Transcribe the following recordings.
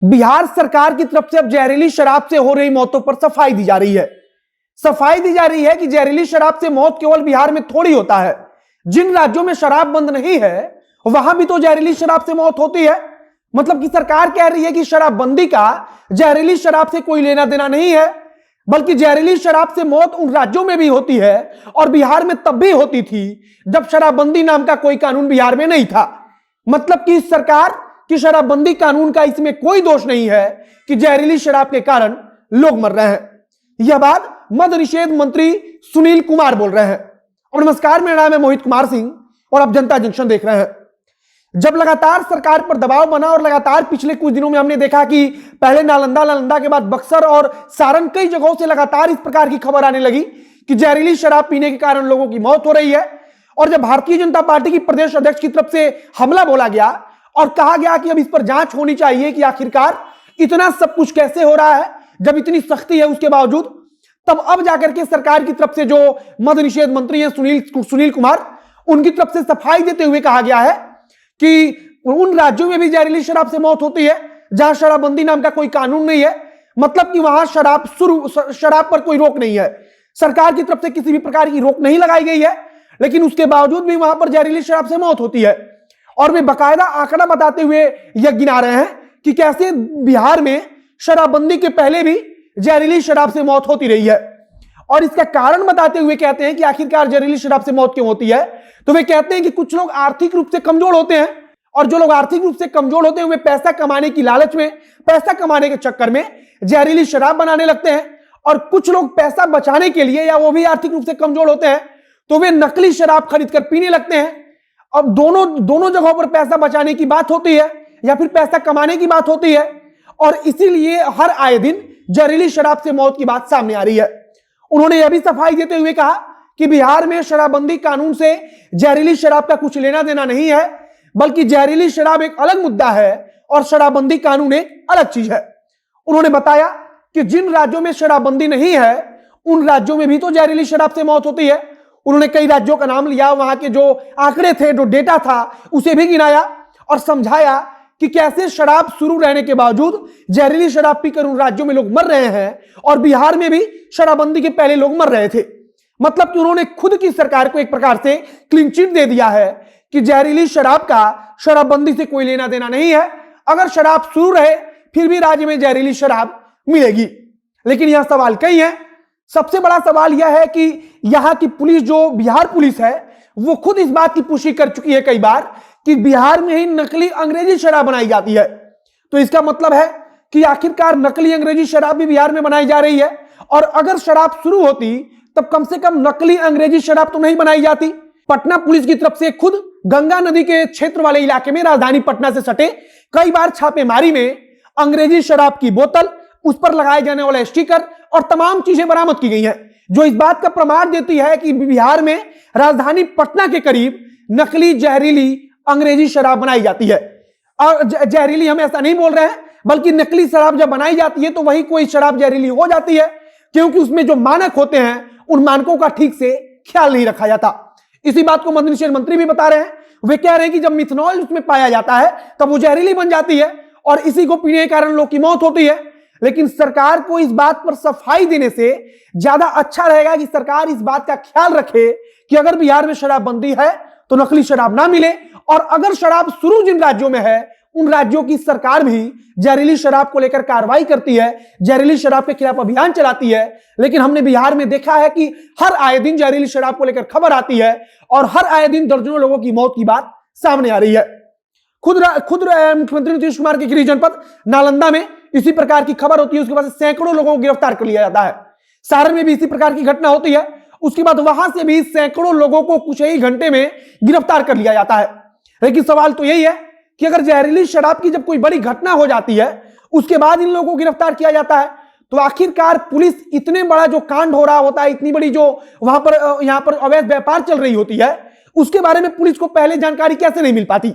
बिहार सरकार की तरफ से अब जहरीली शराब से हो रही मौतों पर सफाई दी जा रही है। सफाई दी जा रही है कि जहरीली शराब से मौत केवल बिहार में थोड़ी होता है। जिन राज्यों में शराब बंद नहीं है वहां भी तो जहरीली शराब से मौत होती है। मतलब कि सरकार कह रही है कि शराबबंदी का जहरीली शराब से कोई लेना देना नहीं है, बल्कि जहरीली शराब से मौत उन राज्यों में भी होती है और बिहार में तब भी होती थी जब शराबबंदी नाम का कोई कानून बिहार में नहीं था। मतलब कि सरकार की शराबबंदी कानून का इसमें कोई दोष नहीं है कि जहरीली शराब के कारण लोग मर रहे हैं। यह बात मद्य निषेध मंत्री सुनील कुमार बोल रहे हैं। और नमस्कार, मेरा नाम है मोहित कुमार सिंह और आप जनता जंक्शन देख रहे हैं। जब लगातार सरकार पर दबाव बना और लगातार पिछले कुछ दिनों में हमने देखा कि पहले नालंदा के बाद बक्सर और सारण, कई जगहों से लगातार इस प्रकार की खबर आने लगी कि जहरीली शराब पीने के कारण लोगों की मौत हो रही है। और जब भारतीय जनता पार्टी की प्रदेश अध्यक्ष की तरफ से हमला बोला गया और कहा गया कि अब इस पर जांच होनी चाहिए कि आखिरकार इतना सब कुछ कैसे हो रहा है जब इतनी सख्ती है उसके बावजूद, तब अब जाकर के सरकार की तरफ से जो मद्य निषेध मंत्री हैं सुनील कुमार, उनकी तरफ से सफाई देते हुए कहा गया है कि उन राज्यों में भी जहरीली शराब से मौत होती है जहां शराबबंदी नाम का कोई कानून नहीं है। मतलब कि वहां शराब पर कोई रोक नहीं है, सरकार की तरफ से किसी भी प्रकार की रोक नहीं लगाई गई है, लेकिन उसके बावजूद भी वहां पर जहरीली शराब से मौत होती है। और वे बाकायदा आंकड़ा बताते हुए यह गिना रहे हैं कि कैसे बिहार में शराबबंदी के पहले भी जहरीली शराब से मौत होती रही है। और इसका कारण बताते हुए कहते हैं कि आखिरकार जहरीली शराब से मौत क्यों होती है, तो वे कहते हैं कि कुछ लोग आर्थिक रूप से कमजोर होते हैं और जो लोग आर्थिक रूप से कमजोर होते हैं वे पैसा कमाने की लालच में, पैसा कमाने के चक्कर में जहरीली शराब बनाने लगते हैं। और कुछ लोग पैसा बचाने के लिए, या वो भी आर्थिक रूप से कमजोर होते हैं, तो वे नकली शराब खरीद कर पीने लगते हैं। अब दोनों जगहों पर पैसा बचाने की बात होती है या फिर पैसा कमाने की बात होती है, और इसीलिए हर आए दिन जहरीली शराब से मौत की बात सामने आ रही है। उन्होंने यह भी सफाई देते हुए कहा कि बिहार में शराबबंदी कानून से जहरीली शराब का कुछ लेना देना नहीं है, बल्कि जहरीली शराब एक अलग मुद्दा है और शराबबंदी कानून एक अलग चीज है। उन्होंने बताया कि जिन राज्यों में शराबबंदी नहीं है उन राज्यों में भी तो जहरीली शराब से मौत होती है। उन्होंने कई राज्यों का नाम लिया, वहां के जो आंकड़े थे, जो डेटा था, उसे भी गिनाया और समझाया कि कैसे शराब शुरू रहने के बावजूद जहरीली शराब पीकर उन राज्यों में लोग मर रहे हैं और बिहार में भी शराबबंदी के पहले लोग मर रहे थे। मतलब कि उन्होंने खुद की सरकार को एक प्रकार से क्लीन चिट दे दिया है कि जहरीली शराब का शराबबंदी से कोई लेना देना नहीं है। अगर शराब शुरू रहे फिर भी राज्य में जहरीली शराब मिलेगी। लेकिन यह सवाल कई है। सबसे बड़ा सवाल यह है कि यहां की पुलिस, जो बिहार पुलिस है, वो खुद इस बात की पुष्टि कर चुकी है कई बार कि बिहार में ही नकली अंग्रेजी शराब बनाई जाती है। तो इसका मतलब है कि आखिरकार नकली अंग्रेजी शराब भी बिहार में बनाई जा रही है। और अगर शराब शुरू होती तब कम से कम नकली अंग्रेजी शराब तो नहीं बनाई जाती। पटना पुलिस की तरफ से खुद गंगा नदी के क्षेत्र वाले इलाके में, राजधानी पटना से सटे, कई बार छापेमारी में अंग्रेजी शराब की बोतल, उस पर लगाए जाने वाला स्टिकर और तमाम चीजें बरामद की गई हैं, जो इस बात का प्रमाण देती है कि बिहार में राजधानी पटना के करीब नकली जहरीली अंग्रेजी शराब बनाई जाती है। और जहरीली हम ऐसा नहीं बोल रहे हैं, बल्कि नकली शराब जब बनाई जाती है तो वही कोई शराब जहरीली हो जाती है, क्योंकि उसमें जो मानक होते हैं उन मानकों का ठीक से ख्याल नहीं रखा जाता। इसी बात को मद्य निषेध मंत्री भी बता रहे हैं। वे कह रहे हैं कि जब मिथनॉल उसमें पाया जाता है तब वो जहरीली बन जाती है और इसी को पीने के कारण लोग की मौत होती है। लेकिन सरकार को इस बात पर सफाई देने से ज्यादा अच्छा रहेगा कि सरकार इस बात का ख्याल रखे कि अगर बिहार में शराबबंदी है तो नकली शराब ना मिले, और अगर शराब शुरू जिन राज्यों में है उन राज्यों की सरकार भी जहरीली शराब को लेकर कार्रवाई करती है, जहरीली शराब के खिलाफ अभियान चलाती है। लेकिन हमने बिहार में देखा है कि हर आए दिन जहरीली शराब को लेकर खबर आती है और हर आए दिन दर्जनों लोगों की मौत की बात सामने आ रही है। खुद मुख्यमंत्री नीतीश कुमार के गृह जनपद नालंदा में इसी प्रकार की खबर होती है, उसके बाद सैकड़ों लोगों को गिरफ्तार कर लिया जाता है। सारण में भी इसी प्रकार की घटना होती है, उसके बाद वहां से भी सैकड़ों लोगों को कुछ ही घंटे में गिरफ्तार कर लिया जाता है। लेकिन सवाल तो यही है कि अगर जहरीली शराब की जब कोई बड़ी घटना हो जाती है उसके बाद इन लोगों को गिरफ्तार किया जाता है, तो आखिरकार पुलिस, इतने बड़ा जो कांड हो रहा होता है, इतनी बड़ी जो वहां पर यहां पर अवैध व्यापार चल रही होती है, उसके बारे में पुलिस को पहले जानकारी कैसे नहीं मिल पाती।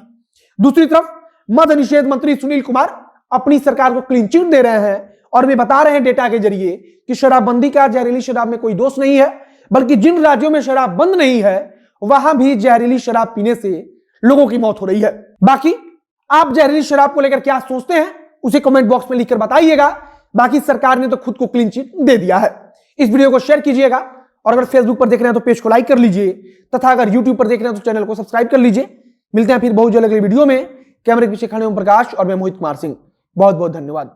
दूसरी तरफ मद्य निषेध मंत्री सुनील कुमार अपनी सरकार को क्लीन चिट दे रहे हैं और वे बता रहे हैं डेटा के जरिए कि शराबबंदी का जहरीली शराब में कोई दोष नहीं है, बल्कि जिन राज्यों में शराब बंद नहीं है वहां भी जहरीली शराब पीने से लोगों की मौत हो रही है। बाकी आप जहरीली शराब को लेकर क्या सोचते हैं उसे कमेंट बॉक्स में लिखकर बताइएगा। बाकी सरकार ने तो खुद को क्लीन चिट दे दिया है। इस वीडियो को शेयर कीजिएगा और अगर फेसबुक पर देख रहे हैं तो पेज को लाइक कर लीजिए तथा अगर यूट्यूब पर देख रहे हैं तो चैनल को सब्सक्राइब कर लीजिए। मिलते हैं फिर बहुत जल्द अगले वीडियो में। कैमरे के पीछे खड़े ओम प्रकाश और मैं मोहित कुमार सिंह। बहुत बहुत धन्यवाद।